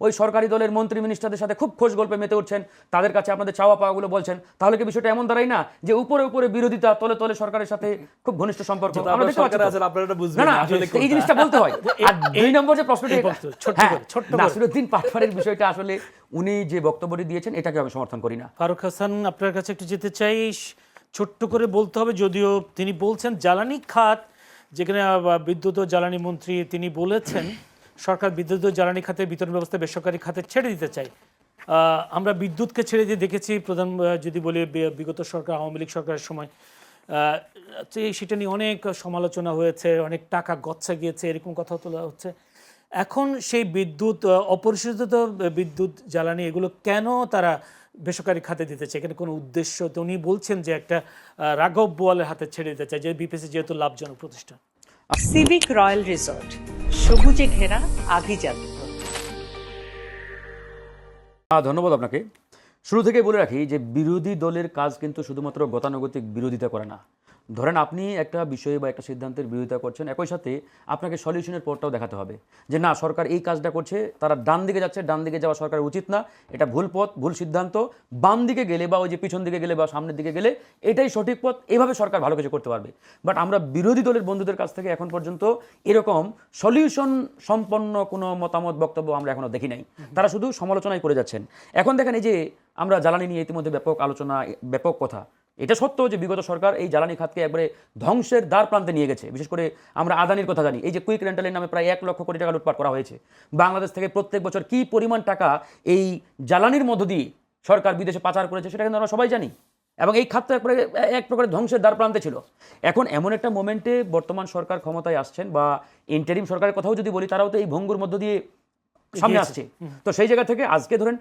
ওই সরকারি দলের মন্ত্রী মিনিস্টারদের সাথে খুব খোঁজ গল্পে মেতে উঠছেন, তাদের কাছে আপনাদের চাওয়া পাওয়াগুলো বলছেন, তাহলে কি বিষয়টা এমন দাঁড়ায় না যে উপরে উপরে বিরোধিতা, তলে তলে সরকারের সাথে খুব ঘনিষ্ঠ সম্পর্ক? আমরা দেখতে পাচ্ছি না, না, এই জিনিসটা বলতে হয়। আর দুই নম্বর যে প্রশ্নটি, নাসিরউদ্দিন পাটোয়ারির বিষয়টা আসলে উনি যে বক্তব্যটি দিয়েছেন এটাকে আমি সমর্থন করি না। ফারুক হাসান, আপনার কাছে একটু যেতে চাই, ছোট্ট করে বলতে হবে, যদিও তিনি বলছেন জ্বালানি খাত, যেখানে বিদ্যুৎ ও জ্বালানি মন্ত্রী তিনি বলেছেন সরকার বিদ্যুৎ ও জ্বালানি খাতের বিতরণ ব্যবস্থা বেসরকারি খাতে ছেড়ে দিতে চাই। আমরা বিদ্যুৎকে ছেড়ে দিয়ে দেখেছি প্রধান, যদি বলি বিগত সরকার, আওয়ামী লীগ সরকারের সময় সেটা নিয়ে অনেক সমালোচনা হয়েছে, অনেক টাকা গচ্ছা গিয়েছে, এরকম কথা তোলা হচ্ছে। এখন সেই বিদ্যুৎ, অপরিশোধিত বিদ্যুৎ জ্বালানি, এগুলো কেন তারা বেসরকারি খাতে দিতে চায়? এখানে কোনো উদ্দেশ্য তো উনি বলছেন যে একটা রাঘব বোয়ালের হাতে ছেড়ে দিতে চায়, যে বিপিসি যেহেতু লাভজনক প্রতিষ্ঠান। সিভিক রয়্যাল রিসর্ট, সবুজে ঘেরা আভিজাত্য। ধন্যবাদ আপনাকে। শুরু থেকে বলে রাখি যে বিরোধী দলের কাজ কিন্তু শুধুমাত্র গতানুগতিক বিরোধিতা করে না। ধরেন আপনি একটা বিষয়ে বা একটা সিদ্ধান্তের বিরোধিতা করছেন, একই সাথে আপনাকে সলিউশনের পথটাও দেখাতে হবে যে না, সরকার এই কাজটা করছে, তারা ডান দিকে যাচ্ছে, ডান দিকে যাওয়া সরকারের উচিত না, এটা ভুল পথ, ভুল সিদ্ধান্ত, বাম দিকে গেলে বা ওই যে পিছন দিকে গেলে বা সামনের দিকে গেলে এটাই সঠিক পথ, এভাবে সরকার ভালো কিছু করতে পারবে। বাট আমরা বিরোধী দলের বন্ধুদের কাছ থেকে এখন পর্যন্ত এরকম সলিউশন সম্পন্ন কোনো মতামত, বক্তব্য আমরা এখনও দেখি নাই। তারা শুধু সমালোচনাই করে যাচ্ছেন। এখন দেখেন, এই যে আমরা জ্বালানি নিয়ে ইতিমধ্যে ব্যাপক আলোচনা, ব্যাপক কথা, এটা সত্য যে বিগত সরকার এই জ্বালানি খাতকে একবারে ধ্বংসের দ্বার প্রান্তে নিয়ে গেছে। বিশেষ করে আমরা আদানির কথা জানি, এই যে কুইক রেন্টালের নামে প্রায় 1 লক্ষ কোটি টাকা লুটপাট করা হয়েছে। বাংলাদেশ থেকে প্রত্যেক বছর কি পরিমাণ টাকা এই জ্বালানির মধ্য দিয়ে সরকার বিদেশে পাচার করেছে সেটা কিন্তু আমরা সবাই জানি। এবং এই খাতটা এক প্রকারের ধ্বংসের দ্বার প্রান্তে ছিল। এখন এমন একটা মোমেন্টে বর্তমান সরকার ক্ষমতায় আসছেন, বা ইন্টারিম সরকারের কথাও যদি বলি, তারাও তো এই ভঙ্গুর মধ্য দিয়ে সামনে আসছে। তো সেই জায়গা থেকে আজকে ধরেন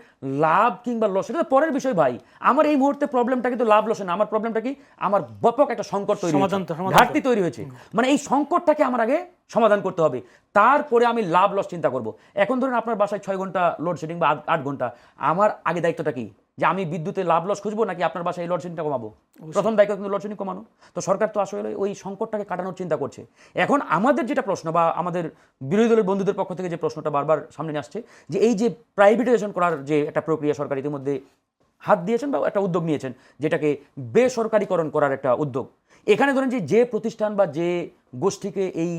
লাভ কিংবা লস এটা তো পরের বিষয় ভাই। আমার এই মুহূর্তে প্রবলেমটা কিন্তু লাভ লসে না, আমার প্রবলেমটা কি, আমার ব্যাপক একটা সংকট তৈরি হয়েছে, ঘাটতি তৈরি হয়েছে। মানে এই সংকটটাকে আমার আগে সমাধান করতে হবে, তারপরে আমি লাভ লস চিন্তা করব। এখন ধরেন আপনার বাসায় 6 ঘন্টা লোডশেডিং বা 8 ঘন্টা, আমার আগে দায়িত্বটা কি, যে আমি বিদ্যুতে লাভ লস খুঁজবো নাকি আপনার বাসায় এই লোডশেডিংটা কমাবো? প্রথম দায়িত্ব কিন্তু লোডশেডিং কমানো। তো সরকার তো আসলে ওই সংকটটাকে কাটানোর চিন্তা করছে। এখন আমাদের যেটা প্রশ্ন, বা আমাদের বিরোধী দলের বন্ধুদের পক্ষ থেকে যে প্রশ্নটা বারবার সামনে আসছে, যে এই যে প্রাইভেটাইজেশন করার যে একটা প্রক্রিয়া সরকার ইতিমধ্যে হাত দিয়েছেন বা একটা উদ্যোগ নিয়েছেন, যেটাকে বেসরকারিকরণ করার একটা উদ্যোগ। এখানে ধরেন যে প্রতিষ্ঠান বা যে গোষ্ঠীকে এই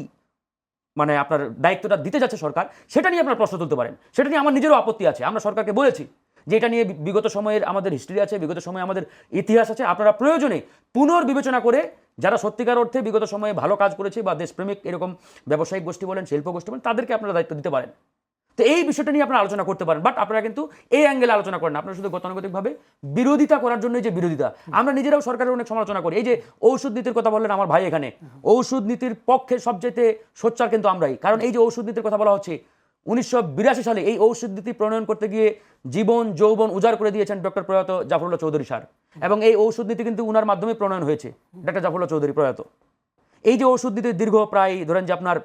মানে আপনার দায়িত্বটা দিতে যাচ্ছে সরকার, সেটা নিয়ে আপনার প্রশ্ন তুলতে পারেন। সেটা নিয়ে আমার নিজেরও আপত্তি আছে। আমরা সরকারকে বলেছি যে এটা নিয়ে বিগত সময়ের আমাদের হিস্ট্রি আছে, বিগত সময়ে আমাদের ইতিহাস আছে, আপনারা প্রয়োজনে পুনর্বিবেচনা করে যারা সত্যিকার অর্থে বিগত সময়ে ভালো কাজ করেছে বা দেশপ্রেমিক এরকম ব্যবসায়িক গোষ্ঠী বলেন, শিল্প গোষ্ঠী বলেন, তাদেরকে আপনারা দায়িত্ব দিতে পারেন। তো এই বিষয়টা নিয়ে আপনারা আলোচনা করতে পারেন। বাট আপনারা কিন্তু এই অ্যাঙ্গেলে আলোচনা করেন, আপনারা শুধু গতানুগতিকভাবে বিরোধিতা করার জন্য যে বিরোধিতা। আমরা নিজেরাও সরকারের অনেক সমালোচনা করি। এই যে ঔষধ নীতির কথা বললেন আমার ভাই, এখানে ঔষধ নীতির পক্ষে সবচেয়ে সোচ্চার কিন্তু আমরাই। কারণ এই যে ঔষধ নীতির কথা বলা হচ্ছে, 1982 সালে এই ঔষধ নীতি প্রণয়ন করতে গিয়ে জীবন যৌবন উজাড় করে দিয়েছেন ডক্টর প্রয়াত জাফরুল্লাহ চৌধুরী স্যার। এবং এই ঔষধ নীতি কিন্তু উনার মাধ্যমে প্রণয়ন হয়েছে, ডক্টর জাফরুল্লাহ চৌধুরী প্রয়াত। এই যে ঔষধ নীতি দীর্ঘ প্রায় ধরেন যে আপনার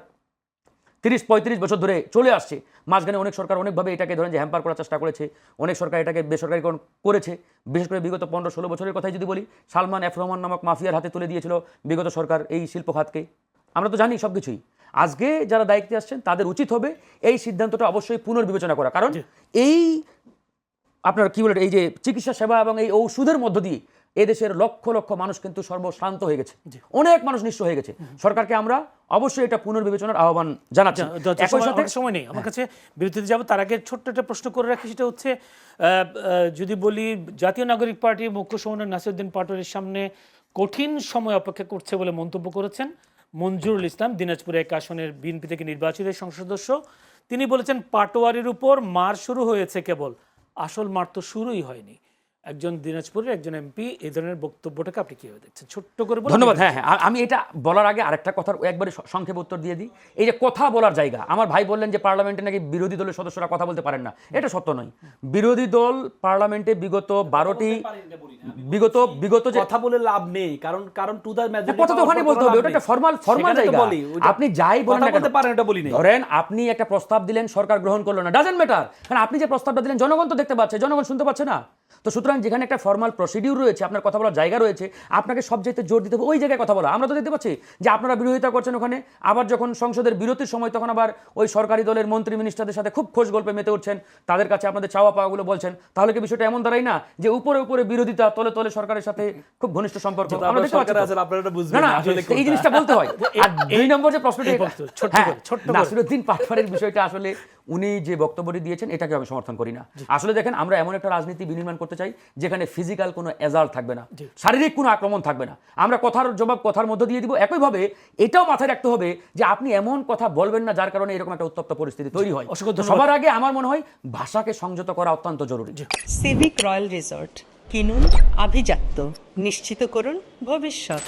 30-35 বছর ধরে চলে আসছে। মাঝখানে অনেক সরকার অনেকভাবে এটাকে ধরেন যে হ্যাম্পার করার চেষ্টা করেছে, অনেক সরকার এটাকে বেসরকারিকরণ করেছে। বিশেষ করে বিগত 15-16 বছরের কথাই যদি বলি, সালমান এফ রহমান নামক মাফিয়ার হাতে তুলে দিয়েছিল বিগত সরকার এই শিল্প খাতকে। আমরা তো জানি সব কিছুই। আজকে যারা দায়িত্বে আসছেন তাদের উচিত হবে এই সিদ্ধান্তটা অবশ্যই পুনর্বিবেচনা করা। কারণ এই আপনার কি বলে, এই যে চিকিৎসা সেবা এবং এই ঔষধের মধ্য দিয়ে এদেশের লক্ষ লক্ষ মানুষ কিন্তু সর্বশ্রান্ত হয়ে গেছে, অনেক মানুষ নিঃস্ব হয়ে গেছে। সরকারকে আমরা অবশ্যই এটা পুনর্বিবেচনার আহ্বান জানাচ্ছি। সময় নেই আমার কাছে, বিরতিতে যাব, তার আগে ছোট্ট একটা প্রশ্ন করে রাখি। সেটা হচ্ছে, যদি বলি জাতীয় নাগরিক পার্টির মুখ্য সমন্বয়ক নাসিরউদ্দিন পাটোয়ারির সামনে কঠিন সময় অপেক্ষা করছে বলে মন্তব্য করেছেন মঞ্জুরুল ইসলাম, দিনাজপুর 1 আসনের বিএনপি থেকে নির্বাচিত সংসদ সদস্য। তিনি বলেছেন পাটোয়ারির উপর মার শুরু হয়েছে, কেবল আসল মার তো শুরুই হয়নি। একজন দিনাজপুরের একজন এমপি, এই ধরনের বক্তব্যটাকে আপনি কিভাবে দেখছেন? ছোট্ট করে বলুন। ধন্যবাদ। হ্যাঁ, আমি এটা বলার আগে আরেকটা কথার একবারে সংক্ষেপে উত্তর দিয়ে দিই। এই যে কথা বলার জায়গা, আমার ভাই বললেন যে পার্লামেন্টে নাকি বিরোধী দলের সদস্যরা কথা বলতে পারেন না, এটা সত্য নয়। বিরোধী দল পার্লামেন্টে বিগত 12টি বিগত যে কথা বলে লাভ নেই, কারণ টু দ্য মেজরিটি কথা তো ওখানে বলতে হবে, ওটা একটা ফর্মাল জায়গা। আপনি যাই বলেন না কেন পারেন, এটা বলি না। ধরেন আপনি একটা প্রস্তাব দিলেন, সরকার গ্রহণ করলো না, ডাজন্ট ম্যাটার। কারণ আপনি যে প্রস্তাবটা দিলেন জনগণ তো দেখতে পাচ্ছে, জনগণ শুনতে পাচ্ছে না। তো সুতরাং যেখানে একটা ফর্মাল প্রসিডিউর রয়েছে, আপনার কথা বলার জায়গা রয়েছে, আপনাকে সবচাইতে জোর দিতে হবে ওই জায়গায় কথা বলা। আমরা তো দেখতে পাচ্ছি যে আপনারা বিরোধিতা করছেন ওখানে, আবার যখন সংসদের বিরতির সময় তখন আবার ওই সরকারি দলের মন্ত্রী মিনিস্টারদের সাথে খুব খোঁজ গল্পে মেতে উঠছেন, তাদের কাছে আপনাদের চাওয়া পাওয়াগুলো বলছেন। তাহলে কি বিষয়টা এমন দাঁড়ায় না যে উপরে উপরে বিরোধিতা, তলে তলে সরকারের সাথে খুব ঘনিষ্ঠ সম্পর্ক? আমরা দেখতে পাচ্ছি তো। আপনারা এটা না বুঝবেন না, না আসলে এই জিনিসটা বলতে হয়। আর দুই নম্বর যে প্রশ্নটা, এই বক্তব্য, ছোট্ট হ্যাঁ, করে, ছোট্ট করে। নাসিরুদ্দিন পাটোয়ারির বিষয়টা আসলে উনি যে বক্তব্যটি দিয়েছেন এটাকে আমি সমর্থন করি না। আসলে দেখেন, আমরা এমন একটা রাজনীতি বিনির্মাণ করতে চাই যেখানে ফিজিক্যাল কোনো এজাল্ট থাকবে না, শারীরিক কোনো আক্রমণ থাকবে না। আমরা কথার জবাব কথার মধ্যে দিয়ে দিব। একইভাবে এটাও মাথায় রাখতে হবে যে আপনি এমন কথা বলবেন না যার কারণে এরকম একটা উত্তপ্ত পরিস্থিতি তৈরি হয়। অসংখ্য ধন্যবাদ। সবার আগে আমার মনে হয় ভাষাকে সংযত করা অত্যন্ত জরুরি। সিভিক রয়্যাল রিসর্ট, কিনুন আভিজাত্য, নিশ্চিত করুন ভবিষ্যৎ।